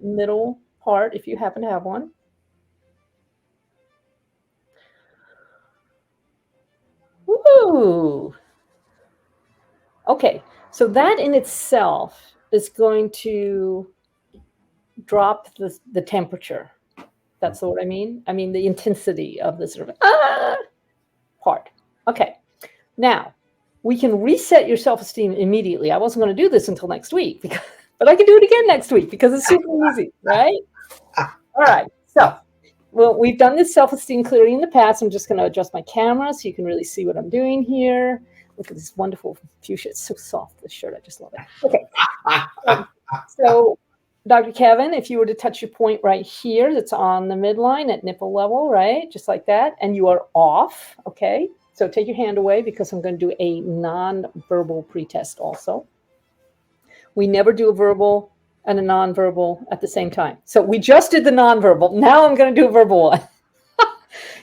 middle part if you happen to have one. Woo! Okay, so that in itself is going to drop the temperature. That's what I mean. I mean the intensity of the sort of part. Okay, now we can reset your self-esteem immediately. I wasn't going to do this until next week, but I can do it again next week because it's super easy, right? All right, so well, we've done this self-esteem clearly in the past. I'm just going to adjust my camera so you can really see what I'm doing here. Look at this wonderful fuchsia. It's so soft, this shirt. I just love it. Okay. So, Dr. Kevin, if you were to touch your point right here, that's on the midline at nipple level, right? Just like that. And you are off. Okay. So take your hand away because I'm going to do a non-verbal pretest also. We never do a verbal and a non-verbal at the same time. So we just did the non-verbal. Now I'm going to do a verbal one.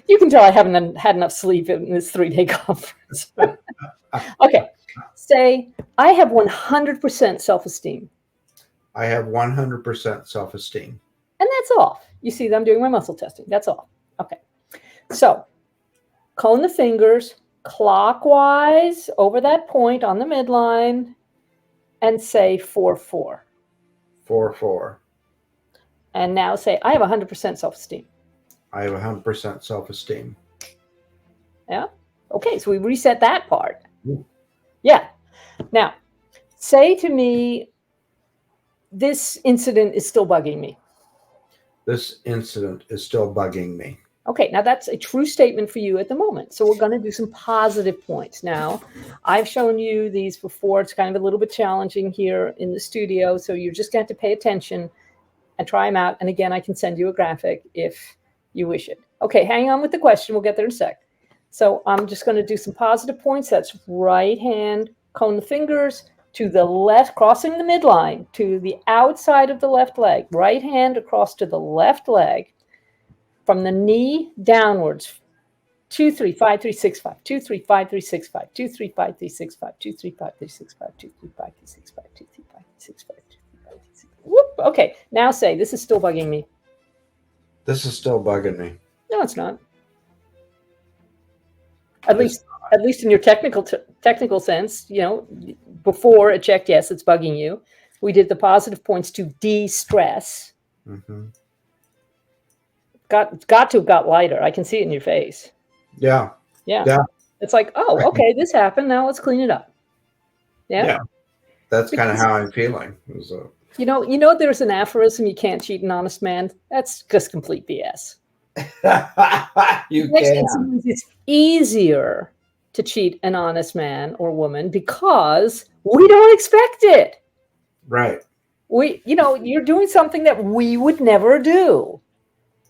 You can tell I haven't had enough sleep in this 3-day conference. Okay. Say, I have 100% self-esteem. I have 100% self-esteem. And that's off. You see that I'm doing my muscle testing. That's off. Okay. So cone the fingers clockwise over that point on the midline and say 4-4. 4-4. And now say, I have 100% self-esteem. I have 100% self-esteem. Yeah. Okay. So we reset that part. Ooh. Yeah. Now, say to me, this incident is still bugging me. This incident is still bugging me. Okay, now that's a true statement for you at the moment. So we're going to do some positive points. Now, I've shown you these before. It's kind of a little bit challenging here in the studio. So you're just going to have to pay attention and try them out. And again, I can send you a graphic if you wish it. Okay, hang on with the question. We'll get there in a sec. So I'm just going to do some positive points. That's right hand, cone the fingers to the left, crossing the midline to the outside of the left leg. Right hand across to the left leg. From the knee downwards, 2, 3, 5, 3, 6, 5, 2, 3, 5, 3, 6, 5, 2, 3, 5, 3, 6, 5, 2, 3, 5, 3, 6, 5, 2, 3, 5, 3, 6, 5, 2, 3, 5, 3, 6, 5, 2, 3, 5, 3, 6. Whoop. Okay, now say, this is still bugging me. This is still bugging me. No, it's not. At least in your technical sense, you know, before it checked, yes, it's bugging you. We did the positive points to de-stress. Mm-hmm. Got to have got lighter. I can see it in your face. Yeah. It's like, oh, okay, this happened. Now let's clean it up. Yeah. That's kind of how I'm feeling. You know, there's an aphorism: you can't cheat an honest man. That's just complete BS. You can. It's easier to cheat an honest man or woman because we don't expect it. Right. You're doing something that we would never do.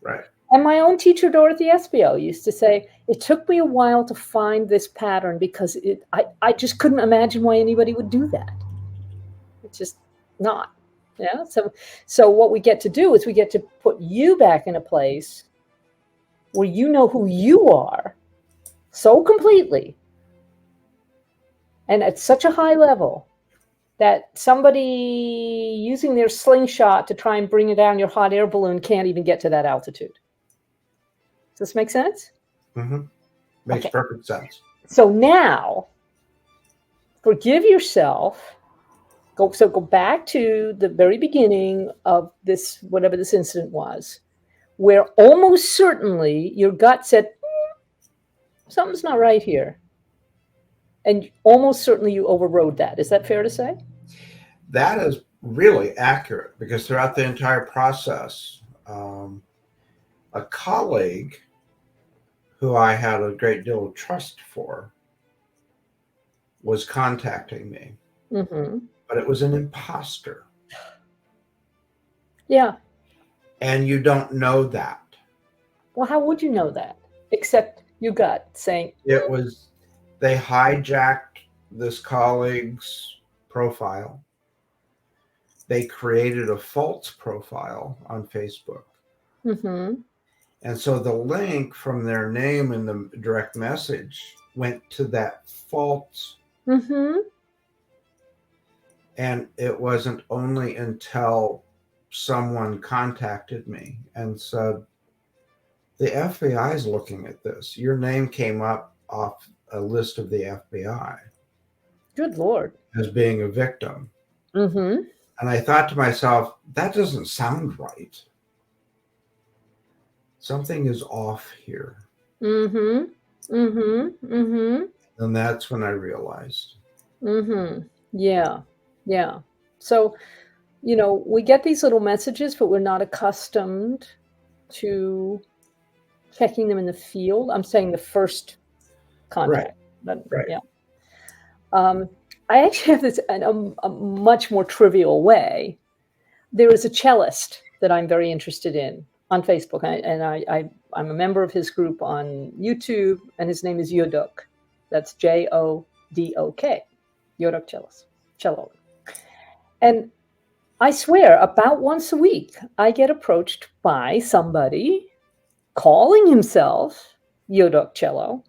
Right. And my own teacher, Dorothy Espio, used to say, it took me a while to find this pattern because I just couldn't imagine why anybody would do that. It's just not. Yeah. So what we get to do is we get to put you back in a place where you know who you are so completely and at such a high level that somebody using their slingshot to try and bring it down your hot air balloon can't even get to that altitude. Does this make sense? Mm-hmm. Makes perfect sense. So now, forgive yourself. Go back to the very beginning of this, whatever this incident was, where almost certainly your gut said, something's not right here. And almost certainly you overrode that. Is that fair to say? That is really accurate because throughout the entire process, a colleague who I had a great deal of trust for was contacting me, but it was an imposter. Yeah. And you don't know that. Well, how would you know that? Except your gut saying... They hijacked this colleague's profile. They created a false profile on Facebook. Mm-hmm. And so the link from their name in the direct message went to that false. Mm-hmm. And it wasn't only until someone contacted me and said, the FBI is looking at this. Your name came up off a list of the FBI Good Lord. as being a victim. Mm-hmm. And I thought to myself, that doesn't sound right. Something is off here. Mm-hmm. Mm-hmm. Mm-hmm. And that's when I realized. Mm-hmm. Yeah. Yeah. So, we get these little messages, but we're not accustomed to checking them in the field. I'm saying the first contact. Right. Yeah. I actually have this in a much more trivial way. There is a cellist that I'm very interested in on Facebook, I'm a member of his group on YouTube, and his name is Yodok. That's Jodok. Yodok cello. And I swear, about once a week, I get approached by somebody calling himself Yodok cello.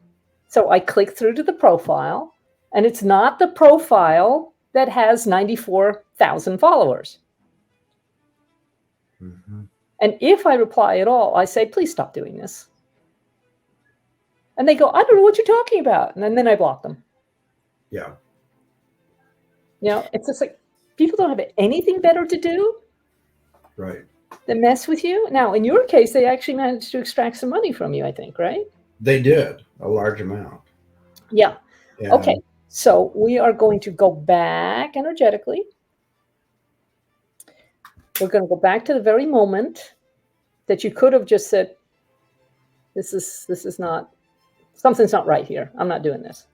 So I click through to the profile, and it's not the profile that has 94,000 followers. Mm-hmm. And if I reply at all, I say, please stop doing this. And they go, I don't know what you're talking about. And then I block them. Yeah. It's just like people don't have anything better to do Right. than mess with you. Now, in your case, they actually managed to extract some money from you, I think, right? They did a large amount. Yeah. And Okay. So we are going to go back energetically. We're going to go back to the very moment that you could have just said, this is not, something's not right here. I'm not doing this.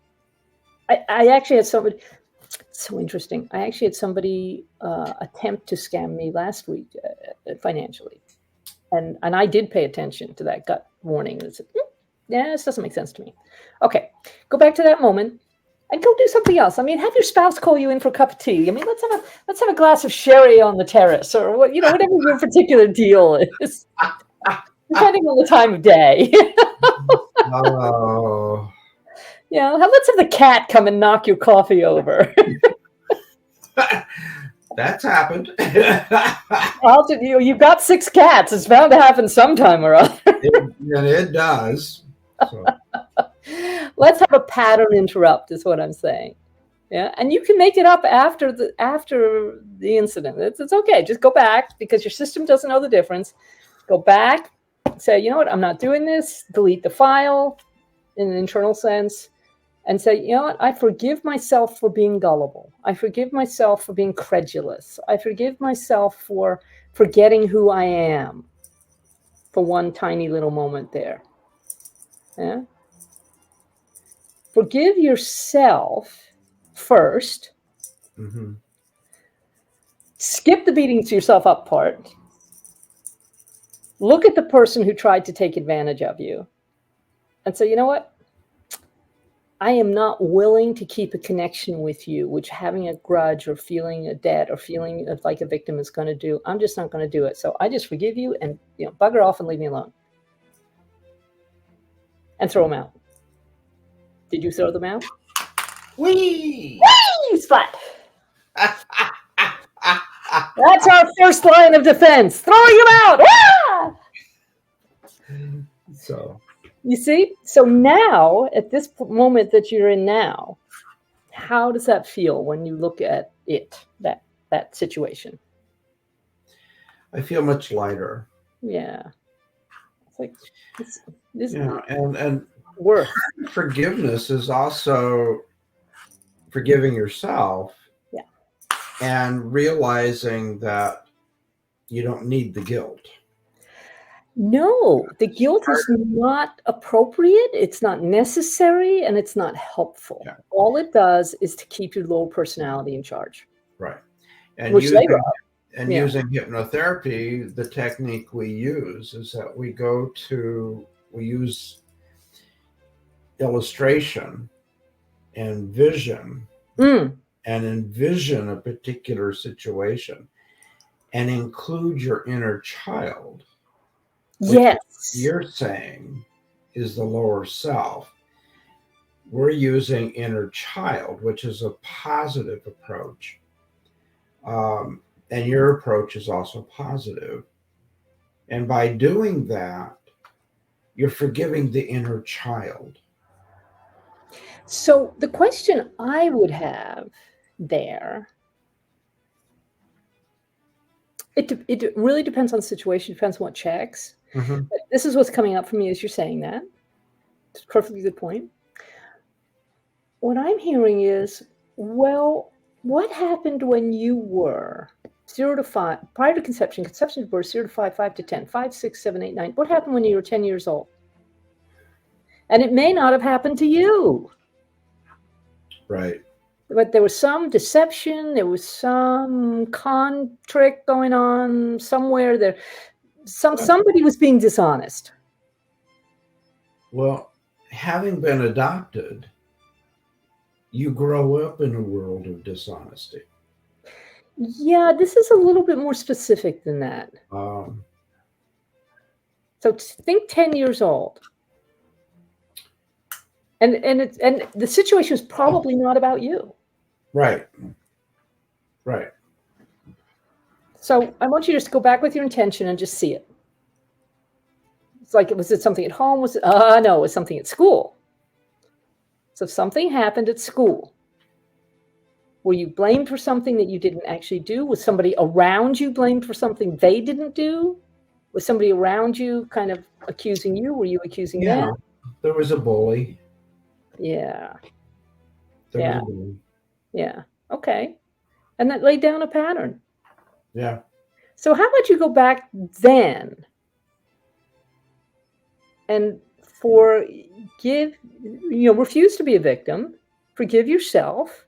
I actually had somebody, so interesting. I actually had somebody attempt to scam me last week financially. And I did pay attention to that gut warning that said, yeah, this doesn't make sense to me. Okay, go back to that moment and go do something else. I mean, have your spouse call you in for a cup of tea. I mean, let's have a glass of sherry on the terrace, or whatever your particular deal is, depending on the time of day. oh, Let's have the cat come and knock your coffee over. that's happened. You've got 6 cats. It's bound to happen sometime or other. it does. So. Let's have a pattern interrupt, is what I'm saying. Yeah, and you can make it up after the incident. It's okay. Just go back, because your system doesn't know the difference. Go back, say, you know what, I'm not doing this. Delete the file in an internal sense, and say, you know what, I forgive myself for being gullible. I forgive myself for being credulous. I forgive myself for forgetting who I am for one tiny little moment there. Yeah. Forgive yourself first. Mm-hmm. Skip the beating yourself up part. Look at the person who tried to take advantage of you and say, you know what? I am not willing to keep a connection with you, which having a grudge or feeling a debt or feeling like a victim is going to do. I'm just not going to do it. So I just forgive you and bugger off and leave me alone. And throw them out. Did you throw them out? Whee! Whee! Splat! That's our first line of defense. Throwing them out. Ah! So you see? So now, at this moment that you're in now, how does that feel when you look at it, that situation? I feel much lighter. Yeah. It's like this and worth. Forgiveness is also forgiving yourself. Yeah. And realizing that you don't need the guilt. No, the guilt is not appropriate, it's not necessary, and it's not helpful. Yeah. All it does is to keep your lower personality in charge. Right. And which they using hypnotherapy, the technique we use is that we use illustration and vision and envision a particular situation and include your inner child. Yes. You're saying is the lower self. We're using inner child, which is a positive approach. And And your approach is also positive. And by doing that, you're forgiving the inner child. So the question I would have there, it really depends on the situation, depends on what checks. Mm-hmm. But this is what's coming up for me as you're saying that. It's a perfectly good point. What I'm hearing is, well, what happened when you were 0 to 5, prior to conception, conception to birth, 0 to 5, 5 to 10, 5, 6, 7, 8, 9. What happened when you were 10 years old? And it may not have happened to you. Right. But there was some deception, there was some con trick going on somewhere there. Somebody was being dishonest. Well, having been adopted, you grow up in a world of dishonesty. Yeah, this is a little bit more specific than that. So think 10 years old. And the situation is probably not about you. Right. Right. So I want you to just go back with your intention and just see it. It's like, was it something at home? Was it, no, it was something at school. So something happened at school. Were you blamed for something that you didn't actually do? Was somebody around you blamed for something they didn't do? Was somebody around you kind of accusing you? Were you accusing them? There was a bully. Yeah. There was a bully. Yeah. Okay. And that laid down a pattern. Yeah. So how about you go back then and refuse to be a victim, forgive yourself,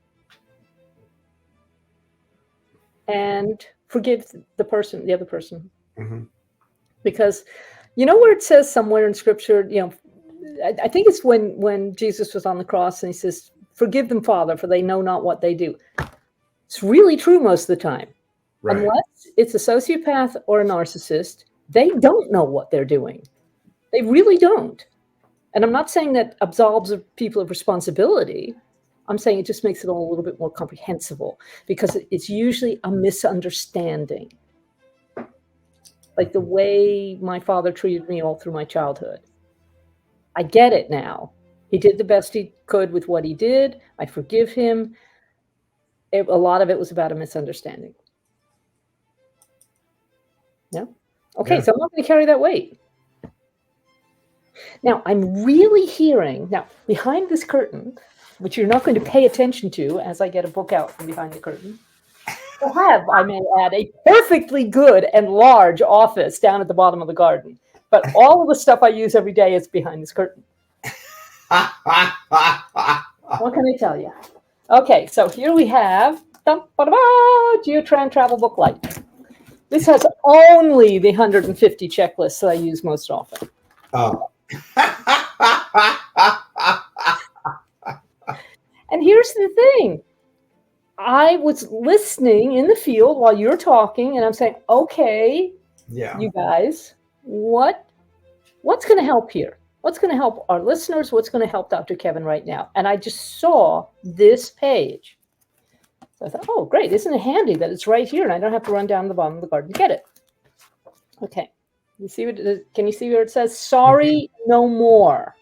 and forgive the other person. Mm-hmm. Because where it says somewhere in scripture, I think it's when Jesus was on the cross and he says, forgive them, Father, for they know not what they do. It's really true most of the time. Right. Unless it's a sociopath or a narcissist, they don't know what they're doing. They really don't. And I'm not saying that absolves people of responsibility. I'm saying it just makes it all a little bit more comprehensible, because it's usually a misunderstanding. Like the way my father treated me all through my childhood. I get it now. He did the best he could with what he did. I forgive him. A lot of it was about a misunderstanding. Yeah. Okay, so I'm not going to carry that weight. Now, I'm really hearing, behind this curtain, which you're not going to pay attention to as I get a book out from behind the curtain, I have, I may add, a perfectly good and large office down at the bottom of the garden. But all of the stuff I use every day is behind this curtain. What can I tell you? Okay, so here we have Geotran Travel Book Light. This has only the 150 checklists that I use most often. Oh. And here's the thing. I was listening in the field while you're talking, and I'm saying, okay, you guys, what's going to help here? What's going to help our listeners? What's going to help Dr. Kevin right now? And I just saw this page. So I thought, oh, great. Isn't it handy that it's right here and I don't have to run down to the bottom of the garden to get it? Okay. Can you see where it says, sorry, no more?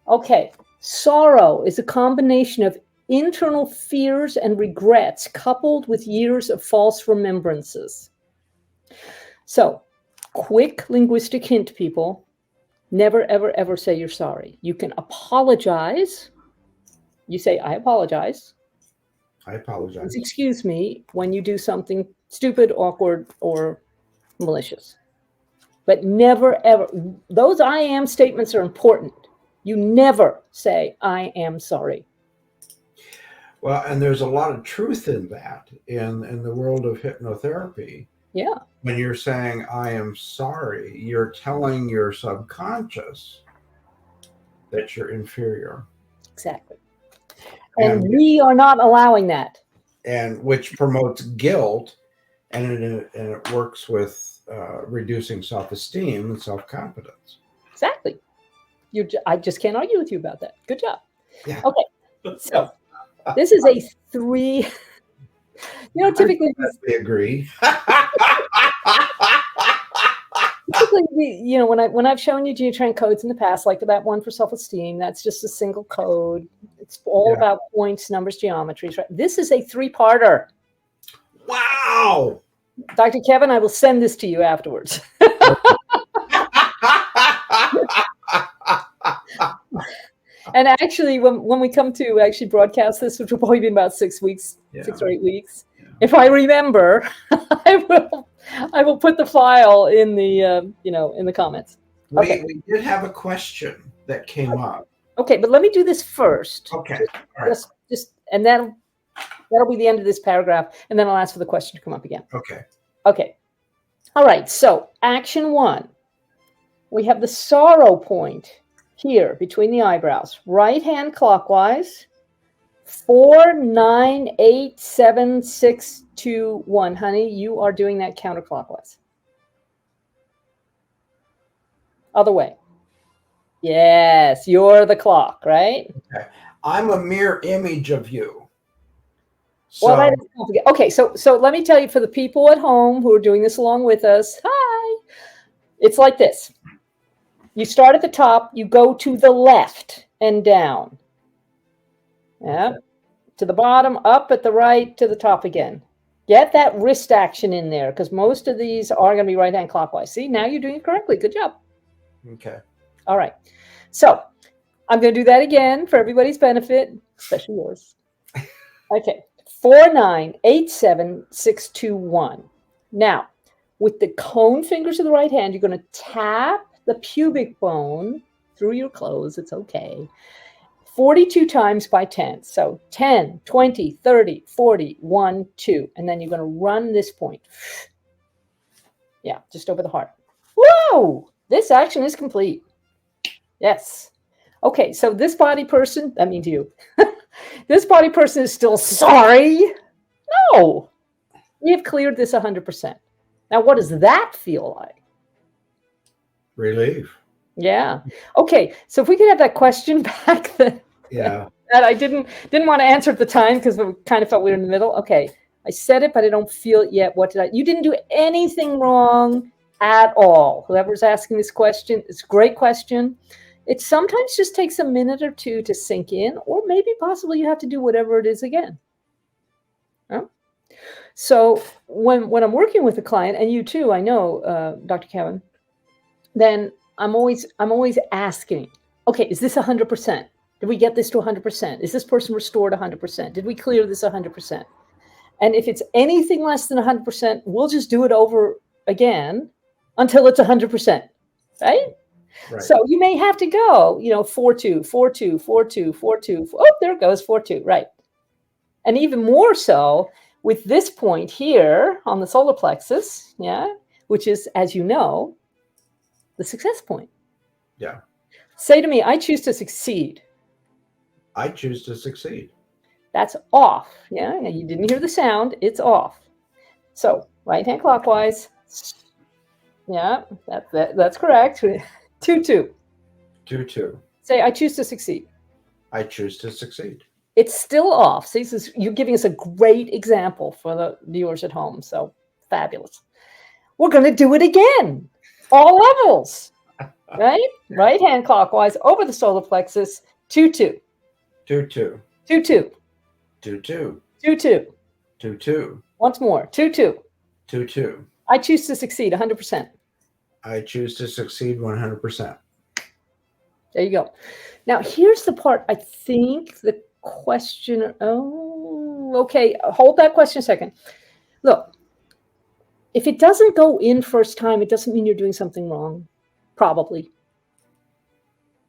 Okay. Sorrow is a combination of internal fears and regrets coupled with years of false remembrances. So, quick linguistic hint, people. Never, ever, ever say you're sorry. You can apologize. You say, I apologize. I apologize. Please excuse me when you do something stupid, awkward, or malicious. But never, ever. Those I am statements are important. You never say, I am sorry. Well, and there's a lot of truth in that in the world of hypnotherapy. Yeah. When you're saying, I am sorry, you're telling your subconscious that you're inferior. Exactly. And we are not allowing that. And which promotes guilt, and it works with reducing self-esteem and self-confidence. Exactly. I just can't argue with you about that. Good job. Yeah. Okay. So this is a 3 Typically, We agree. when I've shown you geotrend codes in the past, like that one for self-esteem, that's just a single code. It's all about points, numbers, geometries. Right? This is a 3-parter. Wow. Dr. Kevin, I will send this to you afterwards. And actually, when we come to actually broadcast this, which will probably be in about 6 weeks, 6 or 8 weeks, if I remember, I will put the file in the in the comments. Okay. We did have a question that came up. Okay, but let me do this first. Okay. All right. Just and then that'll be the end of this paragraph, and then I'll ask for the question to come up again. Okay. Okay. All right. So action 1, we have the sorrow point here between the eyebrows. Right hand clockwise. 4, 9, 8, 7, 6, 2, 1. Honey, you are doing that counterclockwise. Other way. Yes, you're the clock, right? Okay. I'm a mirror image of you. So, well, that is complicated. Okay, so let me tell you, for the people at home who are doing this along with us, hi. It's like this. You start at the top, you go to the left and down. Yeah. Okay. To the bottom, up at the right, to the top again. Get that wrist action in there, because most of these are going to be right-hand clockwise. See, now you're doing it correctly. Good job. Okay. All right. So I'm going to do that again for everybody's benefit, especially yours. Okay. 4, 9, 8, 7, 6, 2, 1. Now, with the cone fingers of the right hand, you're going to tap the pubic bone through your clothes. It's okay. 42 times by 10. So 10, 20, 30, 40, 1, 2. And then you're going to run this point. Yeah, just over the heart. Whoa! This action is complete. Yes. Okay, so this body person, that means you. This body person is still sorry. No. We have cleared this 100%. Now, what does that feel like? Relief. Yeah. Okay, so if we could have that question back then. Yeah. That I didn't want to answer at the time because we kind of felt we were in the middle. Okay, I said it, but I don't feel it yet. What did I? You didn't do anything wrong at all. Whoever's asking this question, it's a great question. It sometimes just takes a minute or two to sink in, or maybe possibly you have to do whatever it is again. Huh? So when I'm working with a client, and you too, I know, Dr. Kevin, then I'm always asking, okay, is this 100%? Did we get this to 100%? Is this person restored 100%? Did we clear this 100%? And if it's anything less than 100%, we'll just do it over again until it's 100%, right? Right. So you may have to go, 4-2, 4-2, 4-2, 4-2. Oh, there it goes, 4-2, right. And even more so with this point here on the solar plexus, yeah, which is, as you know, the success point. Yeah. Say to me, I choose to succeed. I choose to succeed. That's off. Yeah, you didn't hear the sound. It's off. So right hand clockwise. Yeah, that's correct. 2-2. 2-2. Say, I choose to succeed. I choose to succeed. It's still off. See, you're giving us a great example for the viewers at home. So fabulous. We're going to do it again. All levels. Right? Right hand clockwise over the solar plexus. 2-2. 2-2. 2-2. 2-2. 2-2. 2-2. Once more. 2-2. 2-2. I choose to succeed 100%. I choose to succeed 100%. There you go. Now, here's the part I think the question. Oh, okay. Hold that question a second. Look, if it doesn't go in first time, it doesn't mean you're doing something wrong. Probably.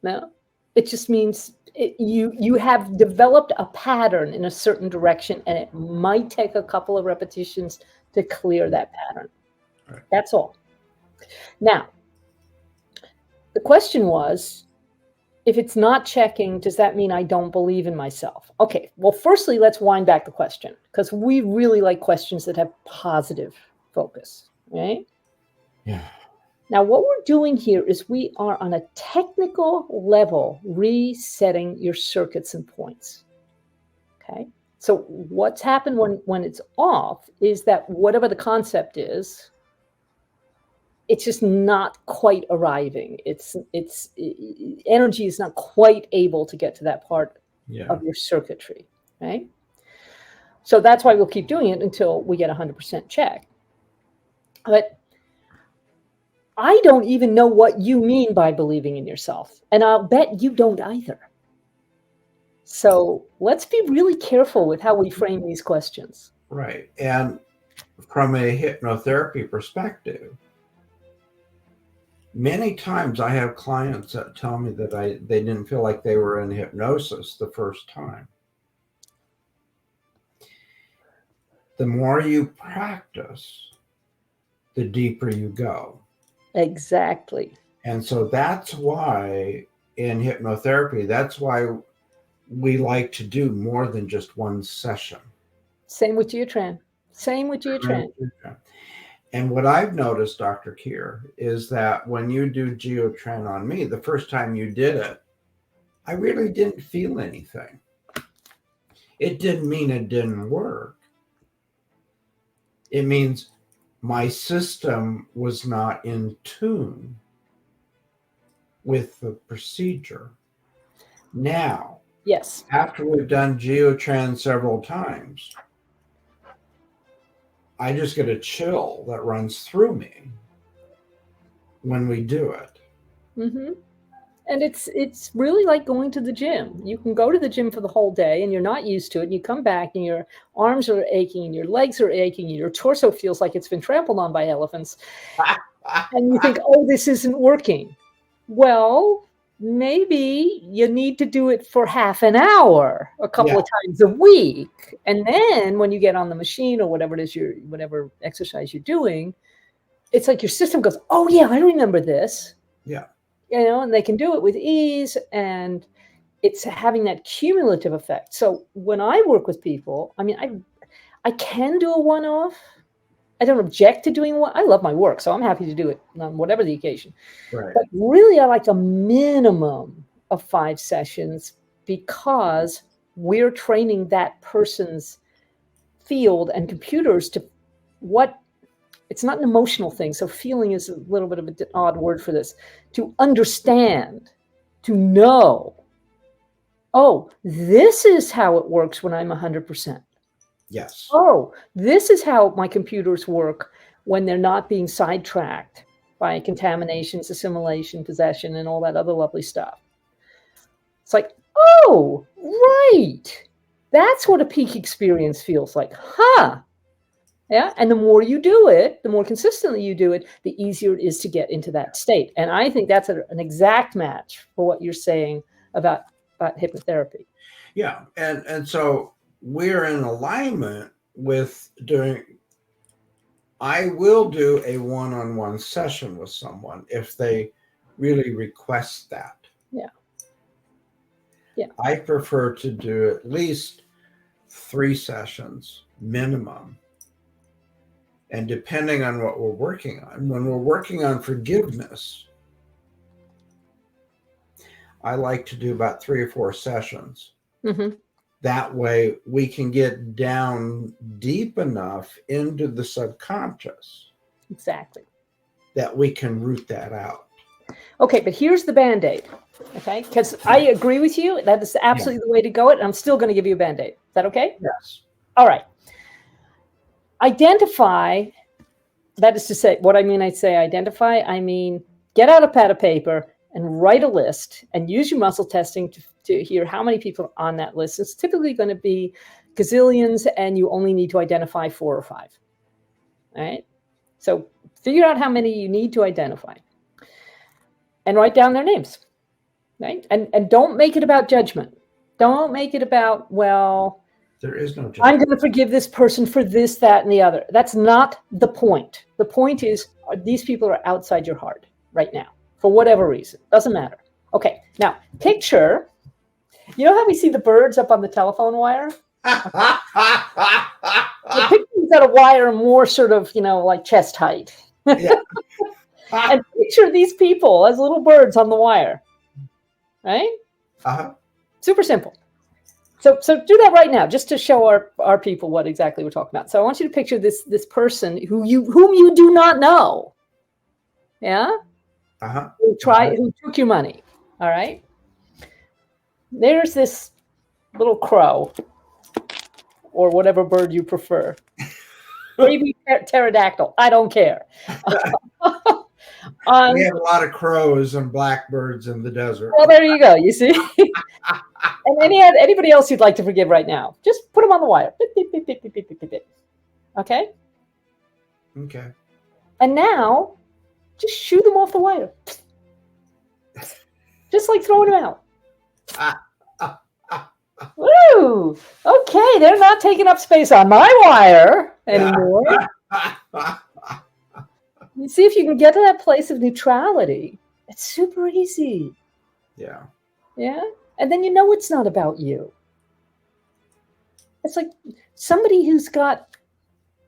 No, it just means you have developed a pattern in a certain direction, and it might take a couple of repetitions to clear that pattern. Right. That's all. Now, the question was, if it's not checking, does that mean I don't believe in myself? Okay, well, firstly, let's wind back the question, because we really like questions that have positive focus, right? Yeah. Now, what we're doing here is we are on a technical level resetting your circuits and points, okay? So what's happened when it's off is that whatever the concept is, it's just not quite arriving. Energy is not quite able to get to that part Yeah. of your circuitry, right? So that's why we'll keep doing it until we get 100% check. But I don't even know what you mean by believing in yourself, and I'll bet you don't either. So let's be really careful with how we frame these questions. Right. And from a hypnotherapy perspective, many times I have clients that tell me that they didn't feel like they were in hypnosis the first time. The more you practice, the deeper you go. Exactly. And so that's why in hypnotherapy, that's why we like to do more than just one session. Same with Geotran. Same with Geotran. And what I've noticed, Dr. Keir, is that when you do Geotran on me, the first time you did it, I really didn't feel anything. It didn't mean it didn't work. It means my system was not in tune with the procedure. Now, Yes. after we've done Geotran several times, I just get a chill that runs through me when we do it. Mm-hmm. And it's really like going to the gym. You can go to the gym for the whole day and you're not used to it. And you come back and your arms are aching and your legs are aching and your torso feels like it's been trampled on by elephants. And you think, oh, this isn't working. Well, maybe you need to do it for half an hour, a couple of times a week. And then when you get on the machine or whatever it is, whatever exercise you're doing, it's like your system goes, oh yeah, I remember this. Yeah. And they can do it with ease, and it's having that cumulative effect. So when I work with people, I mean, I can do a one-off. I don't object to doing one. I love my work, so I'm happy to do it on whatever the occasion. Right. But really, I like a minimum of 5 sessions because we're training that person's field and computers to what. It's not an emotional thing. So feeling is a little bit of an odd word for this. To understand, to know, oh, this is how it works when I'm 100%. Yes. Oh, this is how my computers work when they're not being sidetracked by contaminations, assimilation, possession, and all that other lovely stuff. It's like, oh, right. That's what a peak experience feels like. Huh. Yeah. And the more you do it, the more consistently you do it, the easier it is to get into that state. And I think that's an exact match for what you're saying about hypnotherapy. Yeah. And so we're in alignment with I will do a one-on-one session with someone if they really request that. Yeah. Yeah. I prefer to do at least 3 sessions minimum. And depending on what we're working on, when we're working on forgiveness, I like to do about 3 or 4 sessions. Mm-hmm. That way we can get down deep enough into the subconscious. Exactly. That we can root that out. Okay, but here's the Band-Aid. Okay, because I agree with you. That is absolutely the way to go. And I'm still going to give you a Band-Aid. Is that okay? Yes. All right. Identify, that is to say, what I mean, I say identify, I mean, get out a pad of paper and write a list and use your muscle testing to hear how many people are on that list. It's typically going to be gazillions, and you only need to identify 4 or 5. All right. So figure out how many you need to identify and write down their names. Right. And don't make it about judgment. Don't make it about, well, there is no judgment. I'm going to forgive this person for this, that, and the other. That's not the point. The point is, these people are outside your heart right now for whatever reason. Doesn't matter. Okay. Now, picture, you know how we see the birds up on the telephone wire? The picture's got a wire more sort of, like chest height. Yeah. And picture these people as little birds on the wire. Right? Uh-huh. Super simple. So do that right now, just to show our people what exactly we're talking about. So I want you to picture this person whom you do not know. Yeah? Uh-huh. Who took your money. All right? There's this little crow, or whatever bird you prefer. Maybe pterodactyl. I don't care. We have a lot of crows and blackbirds in the desert. Well, there you go. You see? And anybody else you'd like to forgive right now, just put them on the wire. Beep, beep, beep, beep, beep, beep, beep, beep. Okay? Okay. And now, just shoot them off the wire. Just like throwing them out. Woo! Okay, they're not taking up space on my wire anymore. You see if you can get to that place of neutrality. It's super easy. Yeah. Yeah? And then you know it's not about you. It's like somebody who's got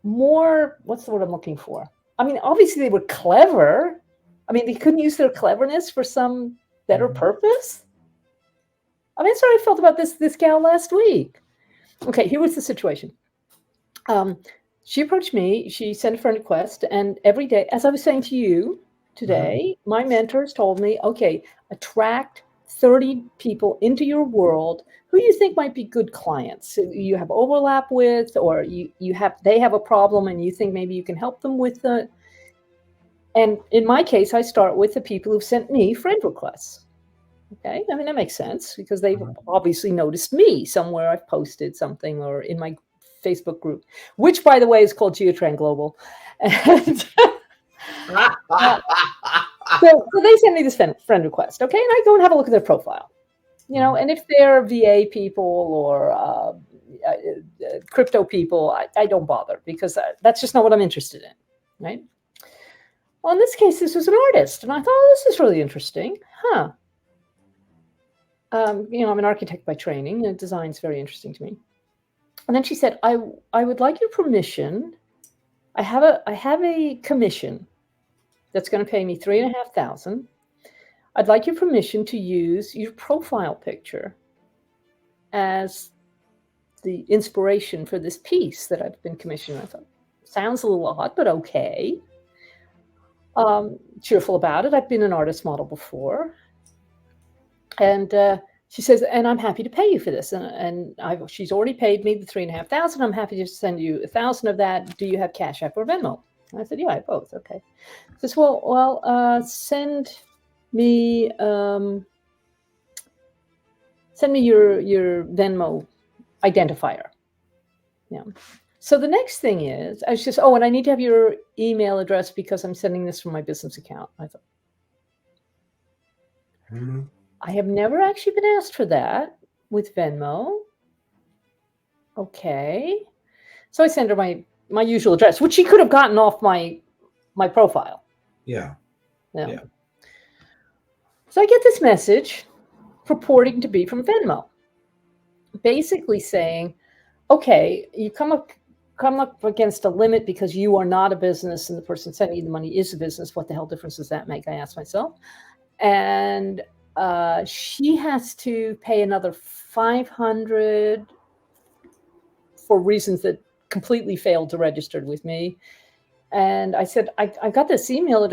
more, what's the word I'm looking for? I mean, obviously they were clever. I mean, they couldn't use their cleverness for some better purpose. I mean, that's what I felt about this gal last week. Okay, here was the situation. She approached me. She sent a friend request, and every day, as I was saying to you today, my mentors told me, okay, attract 30 people into your world who you think might be good clients, who you have overlap with, or they have a problem and you think maybe you can help them with it. And in my case, I start with the people who've sent me friend requests. Okay, I mean, that makes sense because they've obviously noticed me somewhere. I've posted something or in my Facebook group, which, by the way, is called Geotrend Global. And so they send me this friend request, okay? And I go and have a look at their profile, and if they're VA people or crypto people, I don't bother because that's just not what I'm interested in, right? Well, in this case, this was an artist, and I thought, oh, this is really interesting, huh? I'm an architect by training, and design's very interesting to me. And then she said, I would like your permission. I have a commission that's going to pay me $3,500. I'd like your permission to use your profile picture as the inspiration for this piece that I've been commissioned. I thought, sounds a little odd, but okay. Cheerful about it. I've been an artist model before. And she says, and I'm happy to pay you for this. And she's already paid me the $3,500. I'm happy to send you $1,000 of that. Do you have Cash App or Venmo? I said, yeah, I have both. Okay. She says, well, send me your Venmo identifier. Yeah. So the next thing is, I was just, and I need to have your email address because I'm sending this from my business account. I thought, I have never actually been asked for that with Venmo. Okay. So I send her my usual address, which she could have gotten off my profile. Yeah. So I get this message purporting to be from Venmo, basically saying, okay, you come up against a limit because you are not a business and the person sending you the money is a business. What the hell difference does that make? I asked myself. And she has to pay another $500 for reasons that completely failed to register with me. And I said, I got this email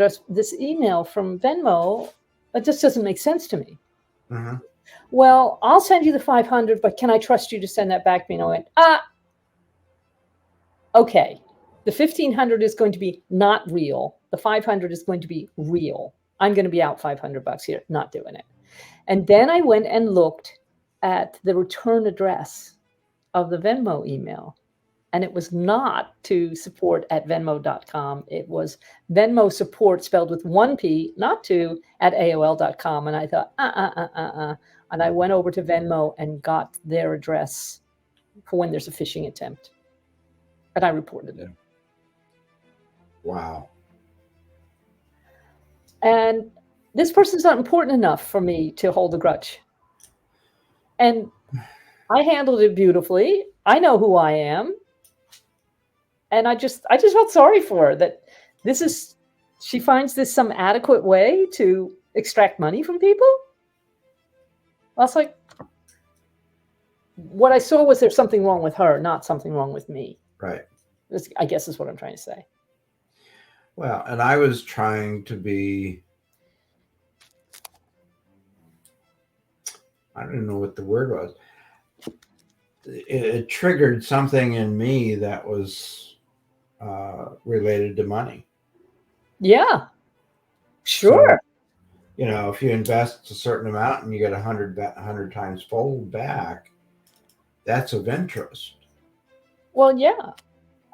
from Venmo. That just doesn't make sense to me. Well, I'll send you the $500, but can I trust you to send that back to me? And I went, okay. The $1,500 is going to be not real. The $500 is going to be real. I'm going to be out $500 here, not doing it. And then I went and looked at the return address of the Venmo email. And it was not to support@venmo.com. It was Venmo support spelled with one P, not two, @AOL.com. And I thought, And I went over to Venmo and got their address for when there's a phishing attempt. And I reported it. Wow. And this person's not important enough for me to hold a grudge. And I handled it beautifully. I know who I am. And I just felt sorry for her that she finds this some adequate way to extract money from people. I was like, what I saw was there's something wrong with her, not something wrong with me. Right. I guess is what I'm trying to say. Well, and I was trying to be, I don't know what the word was. It triggered something in me that was related to money. Yeah, sure. So, if you invest a certain amount and you get 100 times fold back, that's of interest. Well, yeah.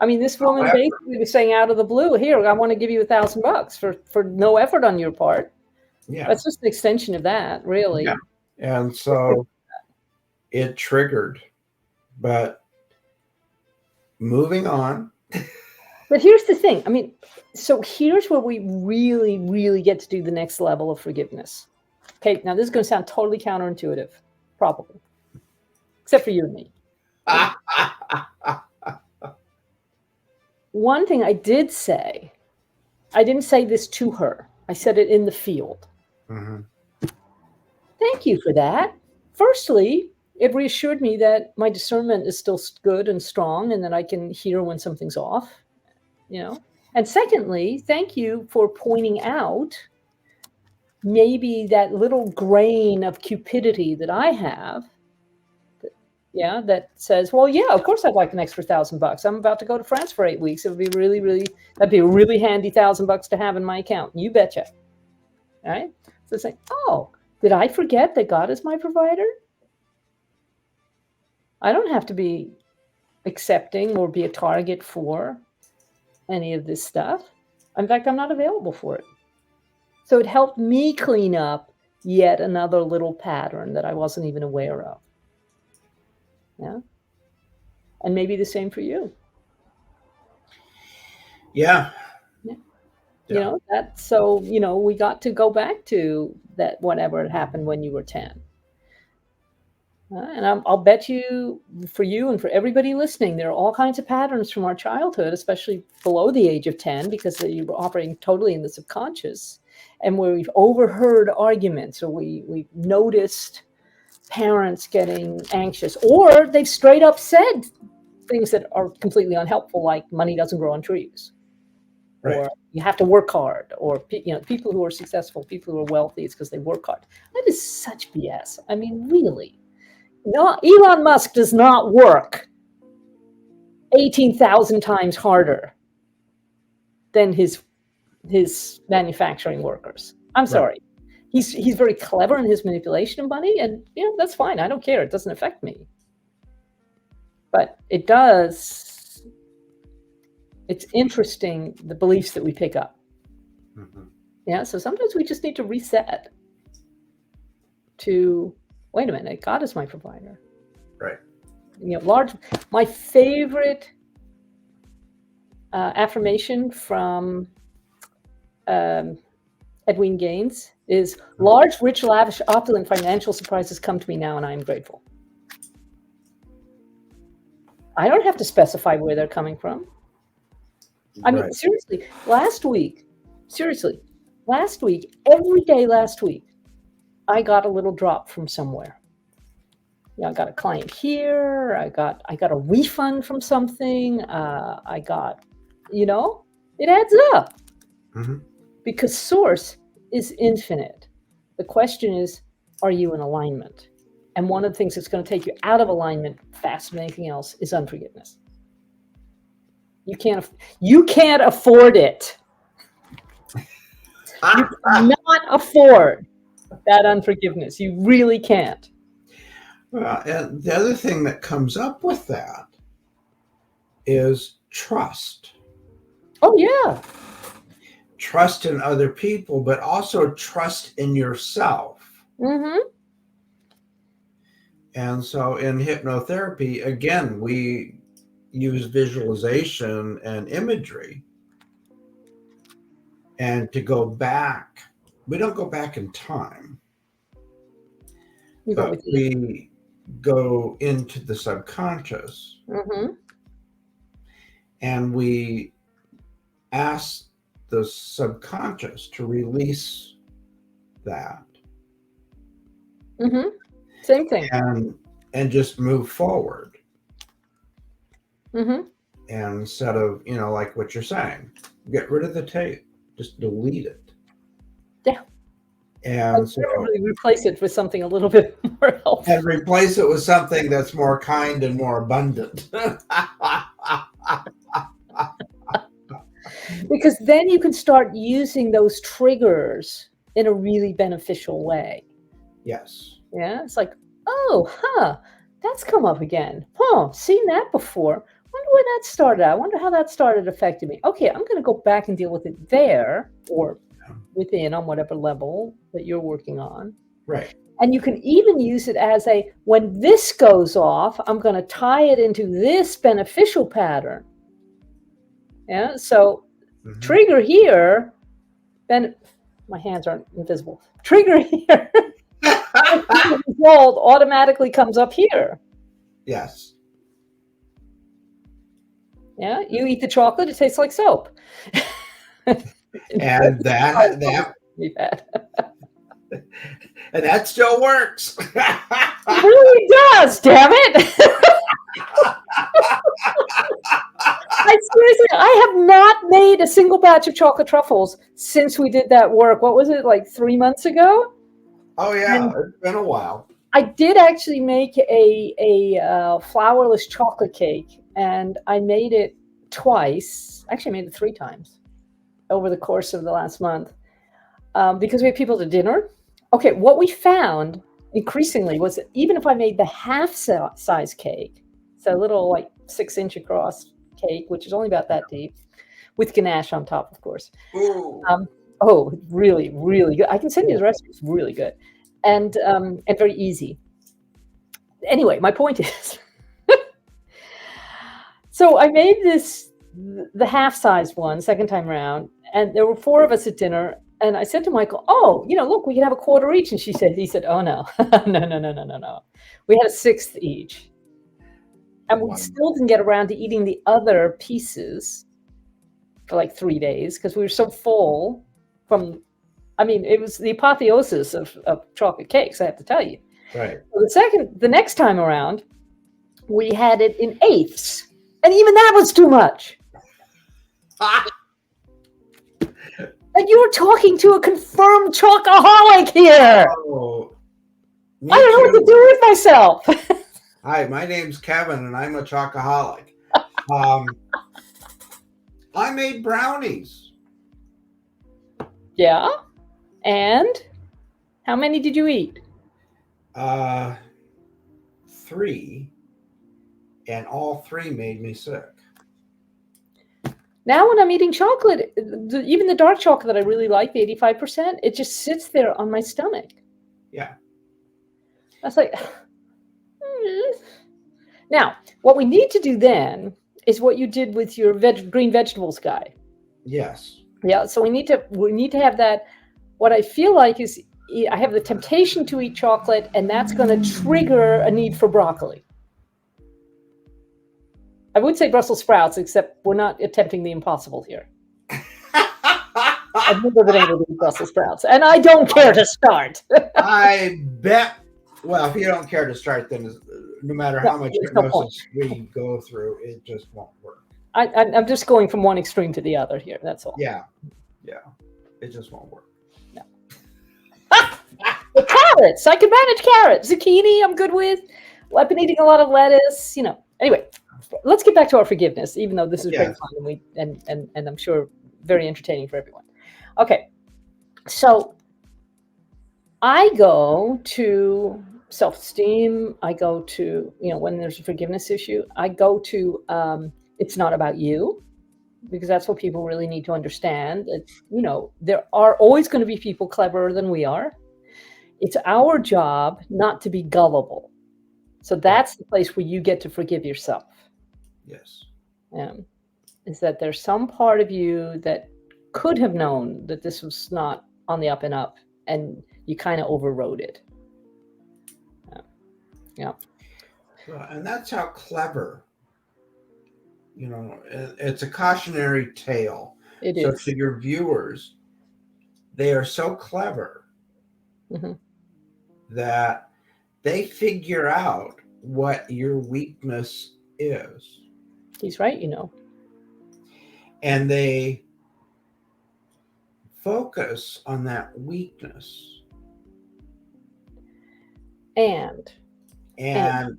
I mean, this woman However, basically was saying out of the blue, "Here, I want to give you $1,000 for no effort on your part." yeah, That's just an extension of that, really. yeah. And so it triggered. But moving on. But here's the thing. I mean, so here's where we really, really get to do the next level of forgiveness. Okay, now this is going to sound totally counterintuitive, probably, except for you and me. One thing I did say, I didn't say this to her. I said it in the field. Mm-hmm. Thank you for that. Firstly, it reassured me that my discernment is still good and strong and that I can hear when something's off, And secondly, thank you for pointing out maybe that little grain of cupidity that I have. Yeah, that says, well, yeah, of course I'd like an extra $1,000. I'm about to go to France for 8 weeks. It would be that'd be a really handy $1,000 to have in my account. You betcha. All right. So it's like, oh, did I forget that God is my provider? I don't have to be accepting or be a target for any of this stuff. In fact, I'm not available for it. So it helped me clean up yet another little pattern that I wasn't even aware of. Yeah. And maybe the same for you. Yeah. We got to go back to that, whatever had happened when you were 10. And I'll bet you, for you and for everybody listening, there are all kinds of patterns from our childhood, especially below the age of 10, because you were operating totally in the subconscious, and where we've overheard arguments, or we've noticed parents getting anxious, or they've straight up said things that are completely unhelpful, like money doesn't grow on trees, Right. or you have to work hard, or people who are successful, people who are wealthy, it's because they work hard. That is such BS. I mean, really. No, Elon Musk does not work 18,000 times harder than his manufacturing workers. I'm sorry. He's very clever in his manipulation of money, and that's fine. I don't care. It doesn't affect me. But it does. It's interesting, the beliefs that we pick up. Mm-hmm. Yeah. So sometimes we just need to reset to, wait a minute, God is my provider. Right. My favorite affirmation from Edwin Gaines is, large, rich, lavish, opulent financial surprises come to me now, and I am grateful. I don't have to specify where they're coming from. I mean, seriously, last week, every day last week, I got a little drop from somewhere. I got a client here. I got a refund from something. I got, it adds up. Mm-hmm. Because source is infinite. The question is, are you in alignment? And one of the things that's going to take you out of alignment faster than anything else is unforgiveness. You can't afford it. You cannot afford that unforgiveness. You really can't. Well, and the other thing that comes up with that is trust. Oh, yeah. Trust in other people, but also trust in yourself. Mm-hmm. And so in hypnotherapy, again, we use visualization and imagery. And to go back, we don't go back in time, but we go into the subconscious. Mm-hmm. And we ask the subconscious to release that. Mm-hmm. Same thing. and just move forward. Mm-hmm. And instead of, like what you're saying, get rid of the tape, just delete it. Yeah. And so, Probably replace it with something a little bit more helpful. and replace it with something that's more kind and more abundant. Because then you can start using those triggers in a really beneficial way. Yes. Yeah. It's like, oh, that's come up again. Huh, seen that before. Wonder where that started out. I wonder how that started affecting me. Okay, I'm going to go back and deal with it there or within on whatever level that you're working on. Right. And you can even use it as a, when this goes off, I'm going to tie it into this beneficial pattern. Yeah. So trigger here, then my hands aren't invisible. Trigger here, the result automatically comes up here. Yes. Yeah. You eat the chocolate, it tastes like soap. And that be bad. And that still works. It really does, damn it. I have not made a single batch of chocolate truffles since we did that work. What was it, like 3 months ago? Oh yeah, it's been a while. I did actually make a flourless chocolate cake, and I made it twice. Actually, I made it 3 times over the course of the last month because we had people to dinner. Okay, what we found increasingly was that even if I made the half size cake, so a little like 6-inch across cake, which is only about that deep, with ganache on top, of course. Oh, really, really good. I can send you the recipe. It's really good, and very easy. Anyway, my point is, so I made the half-size one, second time around, and there were 4 of us at dinner. And I said to Michael, "Oh, look, we can have a quarter each." And he said, "Oh no, no. We had a 1/6 each." And we still didn't get around to eating the other pieces for like 3 days because we were so full from, it was the apotheosis of chocolate cakes, I have to tell you. Right. So the next time around, we had it in 1/8. And even that was too much. And you're talking to a confirmed chocoholic here. Oh, I don't know what to do with myself. Hi, my name's Kevin, and I'm a chocoholic. I made brownies. Yeah? And how many did you eat? 3, and all 3 made me sick. Now when I'm eating chocolate, even the dark chocolate that I really like, the 85%, it just sits there on my stomach. Yeah. I was like, Now, what we need to do then is what you did with your green vegetables guy. Yes. Yeah, so we need to have that. What I feel like is I have the temptation to eat chocolate, and that's going to trigger a need for broccoli. I would say Brussels sprouts, except we're not attempting the impossible here. I've never been able to eat Brussels sprouts, and I don't care to start. I bet. Well, if you don't care to start, then no matter how much hypnosis we go through, it just won't work. I'm just going from one extreme to the other here. That's all. Yeah. It just won't work. No. The carrots, I can manage carrots. Zucchini, I'm good with. I've been eating a lot of lettuce. Anyway, let's get back to our forgiveness. Even though this is great fun and I'm sure very entertaining for everyone. Okay, so I go to self-esteem. I go to when there's a forgiveness issue, I go to it's not about you. Because that's what people really need to understand. There are always going to be people cleverer than we are. It's our job not to be gullible. So that's the place where you get to forgive yourself. Yes. Is that there's some part of you that could have known that this was not on the up and up, and you kind of overrode it. Yeah. And that's how clever. It's a cautionary tale. It is. So to your viewers, they are so clever that they figure out what your weakness is. He's right, And they focus on that weakness. And And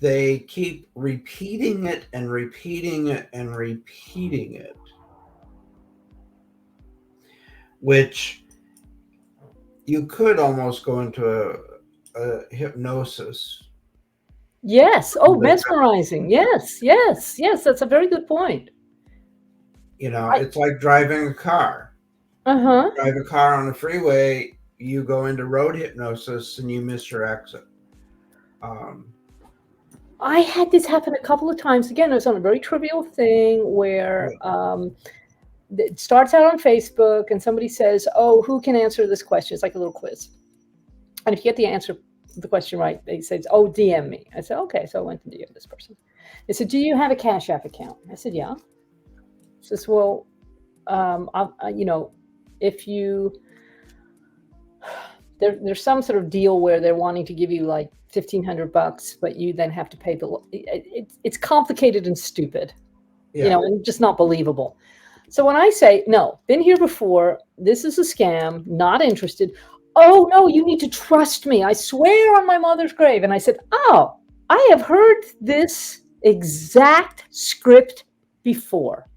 they keep repeating it and repeating it and repeating it, which you could almost go into a hypnosis. yes. Oh, mesmerizing. Yes. That's a very good point. It's like driving a car. Uh-huh. Drive a car on the freeway, you go into road hypnosis and you miss your exit. I had this happen a couple of times. Again, it was on a very trivial thing where it starts out on Facebook and somebody says, "Oh, who can answer this question?" It's like a little quiz. And if you get the question right, they say, "Oh, DM me." I said, "Okay." So I went to DM this person. They said, "Do you have a Cash App account?" I said, "Yeah." He says, "Well, if you there's some sort of deal where they're wanting to give you like $1,500, but you then have to pay it's complicated and stupid, and just not believable." So when I say, "No, been here before, this is a scam, not interested." "Oh no, you need to trust me. I swear on my mother's grave." And I said, "Oh, I have heard this exact script before."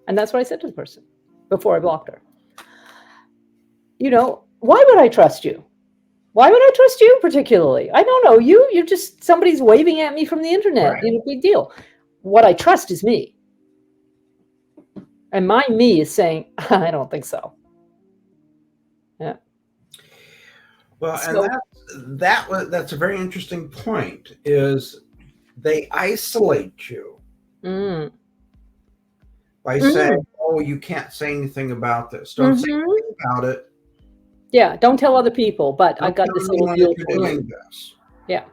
And that's what I said to the person before I blocked her. Why would I trust you? Why would I trust you particularly? I don't know you. You're just somebody's waving at me from the internet. Right. Big deal. What I trust is me. And my me is saying, "I don't think so." Yeah. Well, and that's a very interesting point, is they isolate you by saying, "Oh, you can't say anything about this. Don't say anything about it. Yeah, don't tell other people, but I got Don't this tell little anyone deal that you're for you." doing this." Yeah.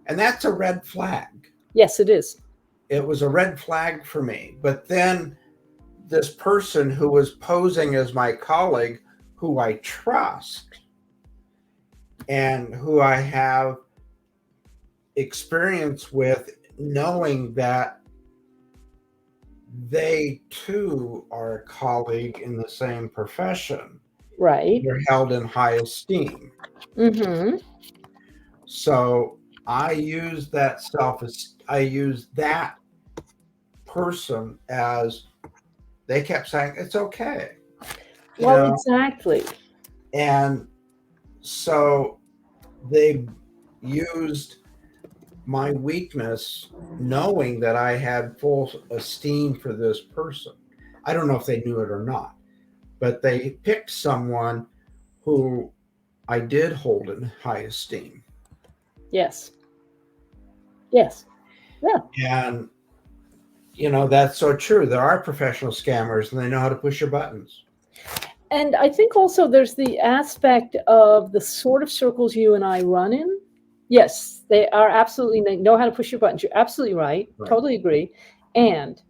And that's a red flag. Yes, it is. It was a red flag for me. But then this person who was posing as my colleague, who I trust and who I have experience with, knowing that they too are a colleague in the same profession, Right. they're held in high esteem. Mm-hmm. So I use that person as, they kept saying it's okay. Well, exactly. And so they used my weakness, knowing that I had full esteem for this person. I don't know if they knew it or not, but they picked someone who I did hold in high esteem. Yes. Yes. Yeah. And that's so true. There are professional scammers and they know how to push your buttons. And I think also there's the aspect of the sort of circles you and I run in. Yes, they know how to push your buttons. You're absolutely right. Totally agree. And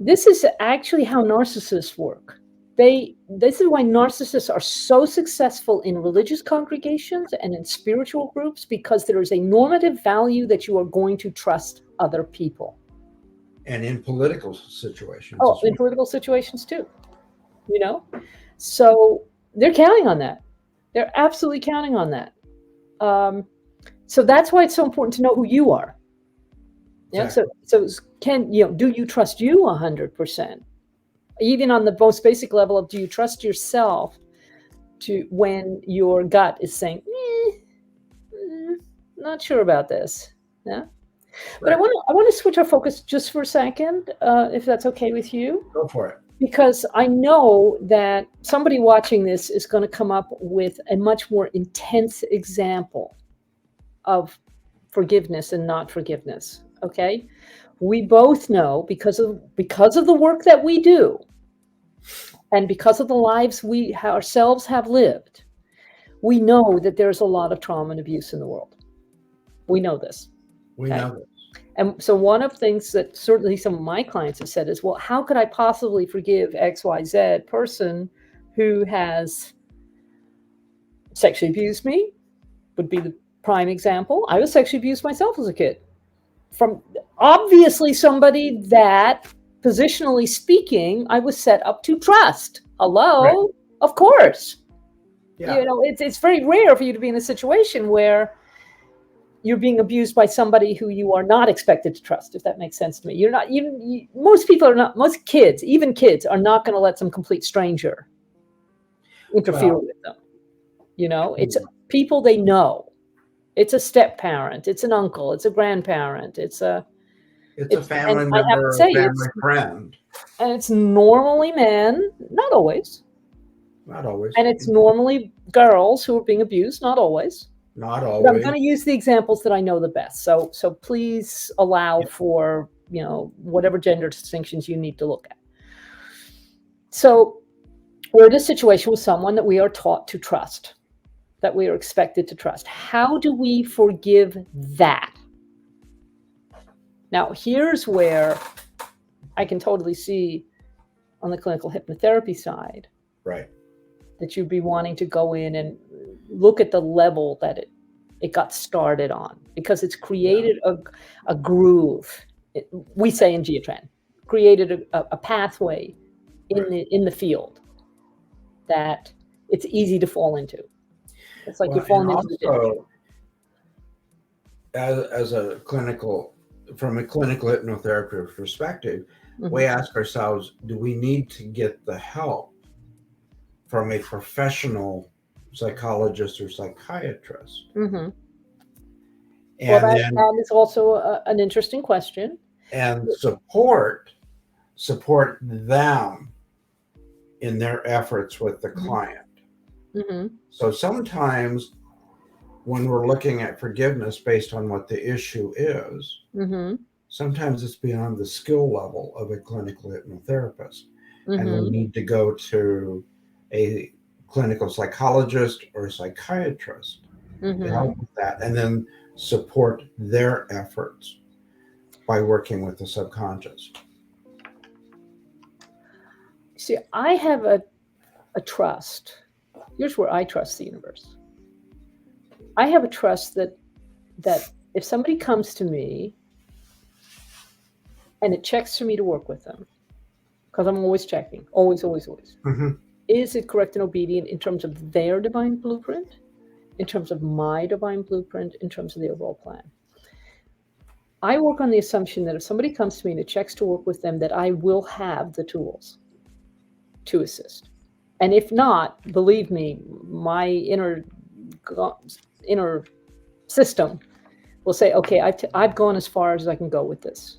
this is actually how narcissists work. This is why narcissists are so successful in religious congregations and in spiritual groups, because there is a normative value that you are going to trust other people. And in political situations. Oh, in political situations too. So they're counting on that. They're absolutely counting on that. So that's why it's so important to know who you are. Yeah. Exactly. So do you trust you 100%? Even on the most basic level of, do you trust yourself to, when your gut is saying, not sure about this. Yeah. But I want to switch our focus just for a second, if that's okay with you. Go for it. Because I know that somebody watching this is going to come up with a much more intense example of forgiveness and not forgiveness. Okay. We both know, because of the work that we do, and because of the lives we ourselves have lived, we know that there's a lot of trauma and abuse in the world. We know this. We know this. And so one of the things that certainly some of my clients have said is, well, how could I possibly forgive XYZ person who has sexually abused me? Would be Prime example, I was sexually abused myself as a kid. From obviously somebody that, positionally speaking, I was set up to trust. Hello? Right. Of course. Yeah. It's very rare for you to be in a situation where you're being abused by somebody who you are not expected to trust, if that makes sense to me. You're not, most people are not, most kids, even kids, are not going to let some complete stranger interfere Well, with them. It's people they know. It's a step parent, it's an uncle, it's a grandparent, it's a and family I have to member, say, a family friend. and it's normally men, not always. Not always. And it's normally girls who are being abused, not always. Not But I'm always. going to use the examples that I know the best. So please allow Yep. for, whatever gender distinctions you need to look at. So we're in a situation with someone that we are taught to trust, that we are expected to trust. How do we forgive that? Now, here's where I can totally see on the clinical hypnotherapy side, Right. that you'd be wanting to go in and look at the level that it got started on, because it's created a groove. We say in Geotran, created a pathway in the field that it's easy to fall into. It's like you're falling into the ditch. Also, as from a clinical hypnotherapy perspective, we ask ourselves, do we need to get the help from a professional psychologist or psychiatrist? Mm-hmm. And Well, then that is also an interesting question. and support them in their efforts with the client. Mm-hmm. So sometimes when we're looking at forgiveness based on what the issue is, Mm-hmm. sometimes it's beyond the skill level of a clinical hypnotherapist. And we Mm-hmm. need to go to a clinical psychologist or a psychiatrist to help with that, and then support their efforts by working with the subconscious. See, I have a trust. Here's where I trust the universe. I have a trust that if somebody comes to me and it checks for me to work with them, because I'm always checking, always, always, always. Mm-hmm. Is it correct and obedient in terms of their divine blueprint, in terms of my divine blueprint, in terms of the overall plan? I work on the assumption that if somebody comes to me and it checks to work with them, that I will have the tools to assist. And if not, believe me, my inner system will say, okay, I've gone as far as I can go with this,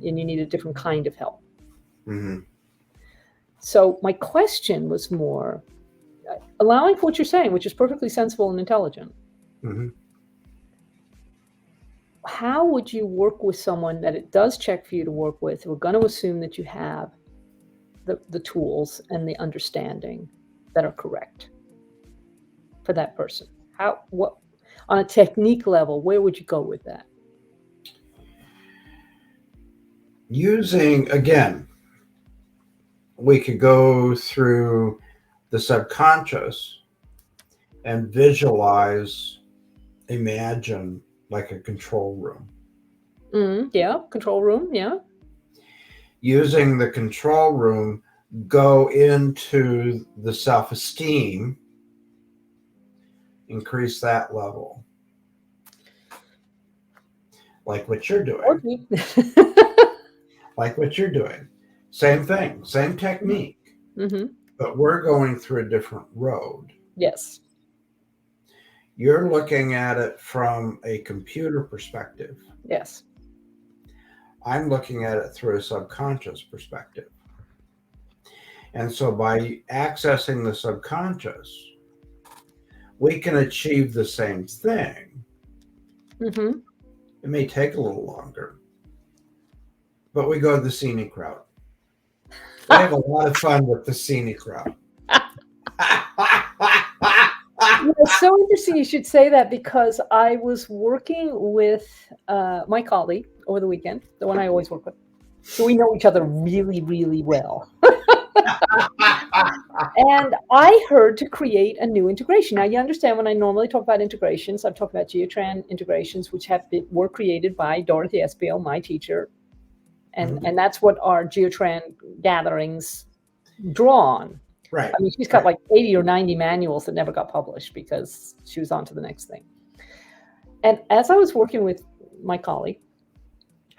and you need a different kind of help. Mm-hmm. So my question was more allowing for what you're saying, which is perfectly sensible and intelligent. Mm-hmm. How would you work with someone that it does check for you to work with? We're going to assume that you have the tools and the understanding that are correct for that person. What on a technique level, where would you go with that? Using, again, we could go through the subconscious and visualize, imagine like a control room. Yeah, control room, yeah. Using the control room, go into the self-esteem, increase that level. Like what you're doing. Like what you're doing. Same thing, same technique. Mm-hmm. But we're going through a different road. Yes. You're looking at it from a computer perspective. Yes. I'm looking at it through a subconscious perspective. And so by accessing the subconscious, we can achieve the same thing. Mm-hmm. It may take a little longer, but we go the scenic route. We have a lot of fun with the scenic route. It's so interesting you should say that, because I was working with my colleague over the weekend, the one I always work with. So we know each other really, really well. And I heard to create a new integration. Now, you understand when I normally talk about integrations, I've talked about geotran integrations, which were created by Dorothy Espio, my teacher. And that's what our geotran gatherings draw on. Right. I mean, she's got like 80 or 90 manuals that never got published because she was on to the next thing. And as I was working with my colleague,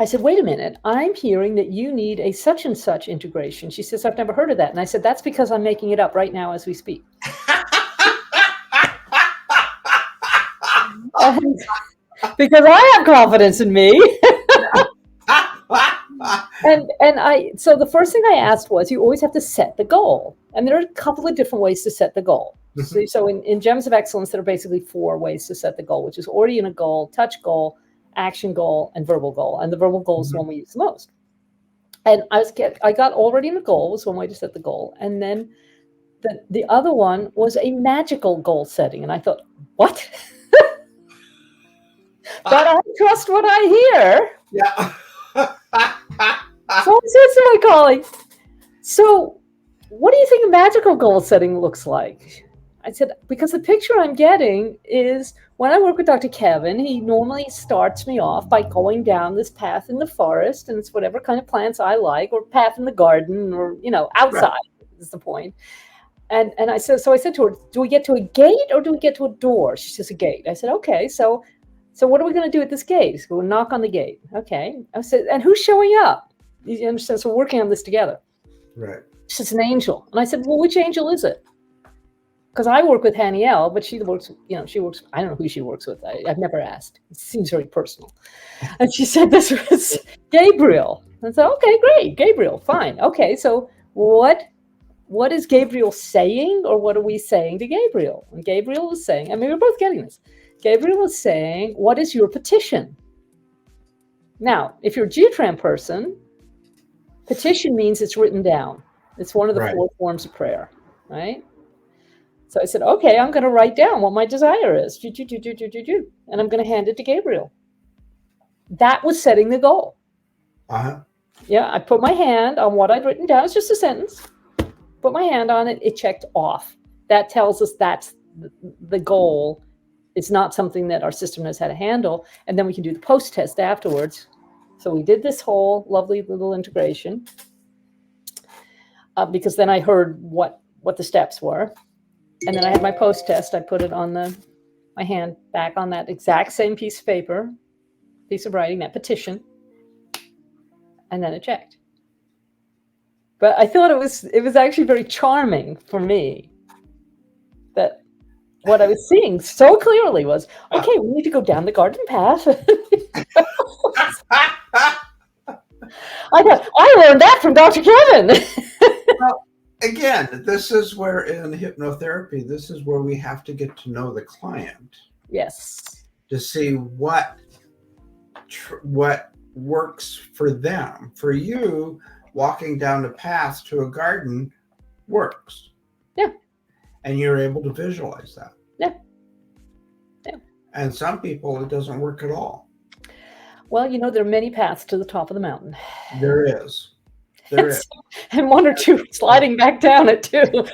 I said, wait a minute, I'm hearing that you need a such and such integration. She says, I've never heard of that. And I said, that's because I'm making it up right now as we speak. Because I have confidence in me. So the first thing I asked was, you always have to set the goal. And there are a couple of different ways to set the goal. So in Gems of Excellence, there are basically 4 ways to set the goal, which is orient goal, touch goal, action goal, and verbal goal. And the verbal goal is the one we use the most. And I got already in a goal was one way to set the goal. And then the other one was a magical goal setting. And I thought, what? But I trust what I hear. Yeah. So I said to my colleague, so what do you think a magical goal setting looks like? I said, because the picture I'm getting is when I work with Dr. Kevin, he normally starts me off by going down this path in the forest, and it's whatever kind of plants I like, or path in the garden, or, outside is the point. And I said to her, do we get to a gate or do we get to a door? She says, a gate. I said, okay, so what are we going to do at this gate? So we'll knock on the gate. Okay. I said, and who's showing up? You understand? So we're working on this together. Right. She says, an angel. And I said, well, which angel is it? Because I work with Haniel, but she works, I don't know who she works with. I've never asked. It seems very personal. And she said this was Gabriel. I said, okay, great. Gabriel, fine. Okay, so what is Gabriel saying, or what are we saying to Gabriel? And Gabriel was saying, I mean, we're both getting this. Gabriel was saying, what is your petition? Now, if you're a Geotran person, petition means it's written down. It's one of the 4 forms of prayer, right? So I said, okay, I'm going to write down what my desire is. And I'm going to hand it to Gabriel. That was setting the goal. Uh-huh. Yeah, I put my hand on what I'd written down. It's just a sentence. Put my hand on it. It checked off. That tells us that's the goal. It's not something that our system knows how to handle. And then we can do the post test afterwards. So we did this whole lovely little integration because then I heard what the steps were. And then I had my post test. I put it on my hand back on that exact same piece of paper, piece of writing, that petition. And then it checked. But I thought it was actually very charming for me that what I was seeing so clearly was, okay, we need to go down the garden path. I learned that from Dr. Kevin. Well, again, this is where in hypnotherapy, this is where we have to get to know the client. Yes. To see what works for them. For you, walking down the path to a garden works. Yeah. And you're able to visualize that. Yeah. Yeah. And some people, it doesn't work at all. Well, there are many paths to the top of the mountain. There is. There is. And 1 or 2 sliding back down it too.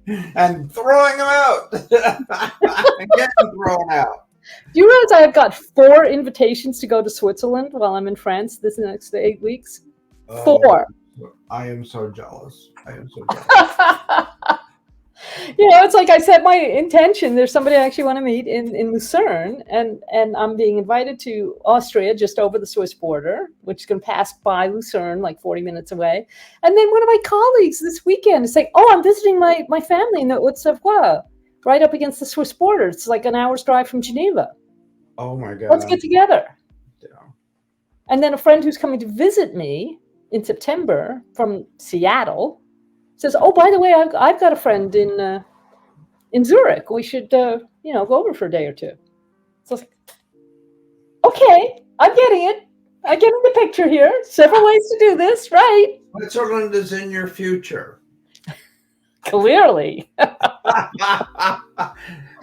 And throwing them out. And getting thrown out. Do you realize I have got 4 invitations to go to Switzerland while I'm in France this next 8 weeks? 4. I am so jealous. It's like I set my intention. There's somebody I actually want to meet in Lucerne, and I'm being invited to Austria, just over the Swiss border, which is going to pass by Lucerne, like 40 minutes away. And then one of my colleagues this weekend is saying, oh, I'm visiting my family in the Haute-Savoie, right up against the Swiss border. It's like an hour's drive from Geneva. Oh my God. Let's get together. Yeah. And then a friend who's coming to visit me in September from Seattle says, oh, by the way, I've got a friend in Zurich. We should, go over for a day or 2. So I was like, okay, I'm getting it. I'm getting the picture here. Several ways to do this, right? Switzerland is in your future. Clearly.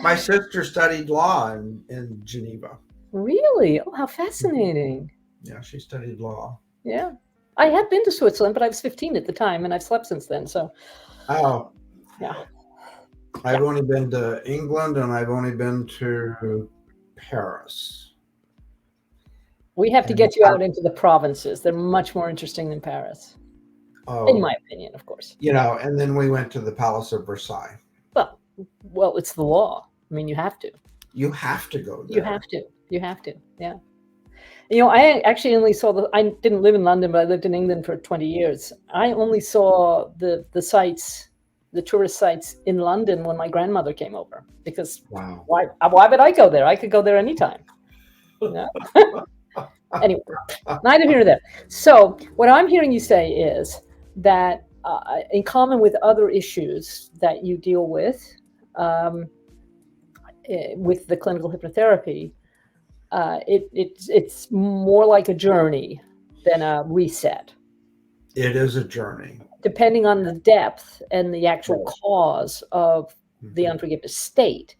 My sister studied law in Geneva. Really? Oh, how fascinating. Yeah, she studied law. Yeah. I had been to Switzerland, but I was 15 at the time, and I've slept since then. So, Oh, yeah, yeah. I've only been to England and I've only been to Paris. We have to And get you out into the provinces. They're much more interesting than Paris, in oh, my opinion, of course. and then we went to the Palace of Versailles. Well, well, it's the law. I mean, you have to. You have to go You there. have to. You have to. Yeah. I actually only saw I didn't live in London, but I lived in England for 20 years. I only saw the sites, the tourist sites in London when my grandmother came over. Because Wow. why would I go there? I could go there anytime. No? Anyway, neither here nor there. So what I'm hearing you say is that in common with other issues that you deal um, with the clinical hypnotherapy, it's more like a journey than a reset, It is a journey. depending on the depth and the actual Right. cause of the Mhm. unforgiveness state.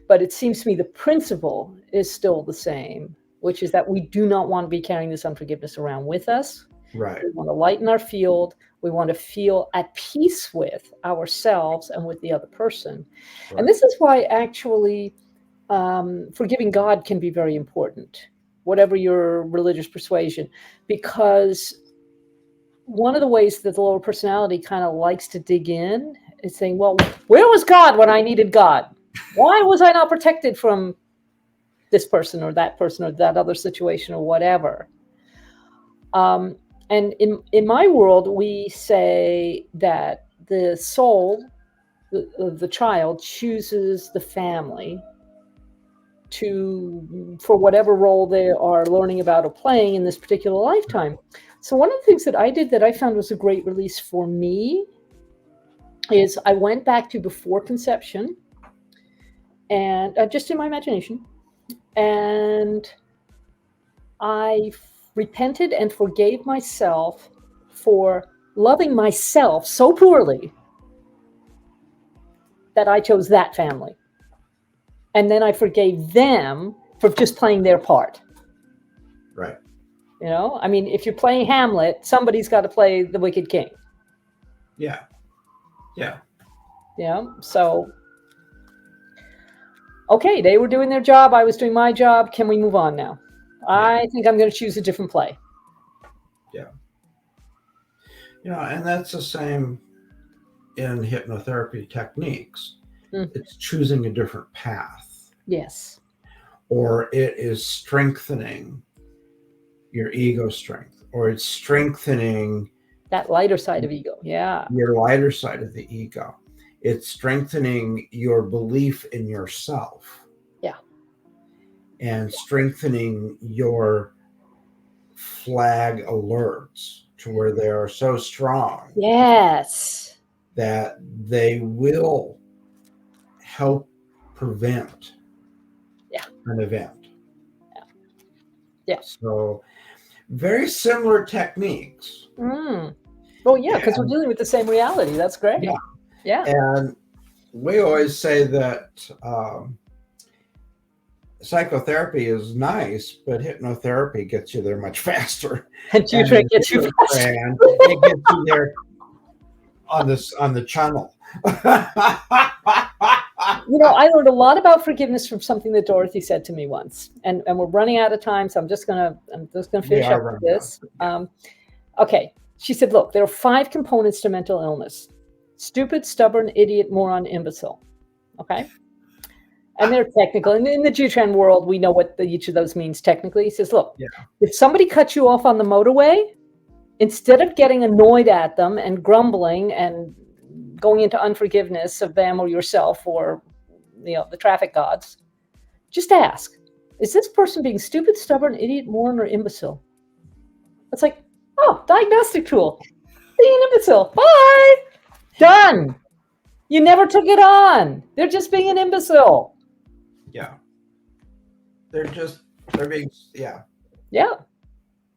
But it seems to me the principle is still the same, which is that we do not want to be carrying this unforgiveness around with us. Right. We want to lighten our field. We want to feel at peace with ourselves and with the other person. Right. And this is why actually forgiving God can be very important, whatever your religious persuasion, because one of the ways that the lower personality kind of likes to dig in is saying, well, where was God when I needed God? Why was I not protected from this person or that other situation or whatever? And in my world, we say that the soul of the child chooses the family for whatever role they are learning about or playing in this particular lifetime. So one of the things that I did that I found was a great release for me is I went back to before conception, and just in my imagination, and I repented and forgave myself for loving myself so poorly that I chose that family. And then I forgave them for just playing their part. Right. I mean, if you're playing Hamlet, somebody's got to play the wicked king. Yeah. Yeah. So, okay, they were doing their job. I was doing my job. Can we move on now? I think I'm going to choose a different play. Yeah. And that's the same in hypnotherapy techniques. It's choosing a different path. Yes. Or it is strengthening your ego strength, or it's strengthening that lighter side of ego. Yeah. Your lighter side of the ego. It's strengthening your belief in yourself. Yeah. And strengthening your flag alerts to where they are so strong. Yes. That they will help prevent an event. Yeah. So very similar techniques. Well, yeah, because we're dealing with the same reality. That's great. Yeah. And we always say that psychotherapy is nice, but hypnotherapy gets you there much faster. And tutoring gets you faster. It gets you there on the channel. I learned a lot about forgiveness from something that Dorothy said to me once, and we're running out of time, so I'm just gonna finish up with this. Okay, she said, look, there are 5 components to mental illness: stupid, stubborn, idiot, moron, imbecile. Okay, and they're technical. And in the Jutran world, we know what each of those means technically. He says, look, if somebody cuts you off on the motorway, instead of getting annoyed at them and grumbling and going into unforgiveness of them or yourself or the traffic gods, just ask, is this person being stupid, stubborn, idiot, moron, or imbecile? It's like, oh, diagnostic tool. Being an imbecile. Bye. Done. You never took it on. They're just being an imbecile. Yeah. They're being, yeah. Yeah.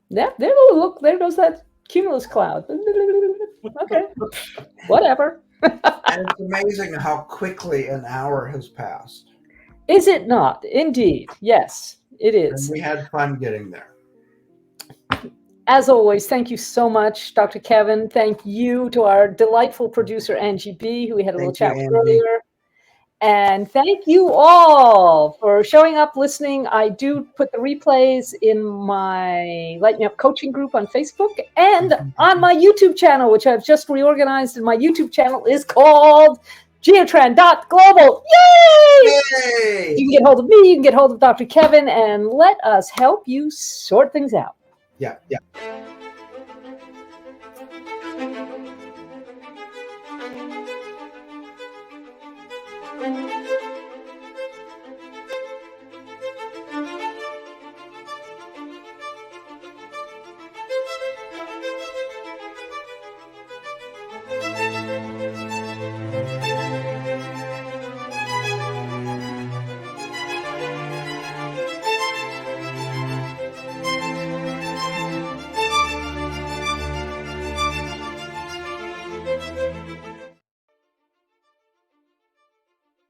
Yeah. Look, there goes that cumulus cloud. Okay. Whatever. And it's amazing how quickly an hour has passed. Is it not? Indeed. Yes, it is. And we had fun getting there. as always, thank you so much, Dr. Kevin. Thank you to our delightful producer, Angie B., who we had a little Thank you, chat with Angie. earlier. And thank you all for showing up, listening. I do put the replays in my Light Me Up coaching group on Facebook and on my YouTube channel, which I've just reorganized. And my YouTube channel is called Geotran.global. Yay! Yay! You can get hold of me, you can get hold of Dr. Kevin, and let us help you sort things out. Yeah.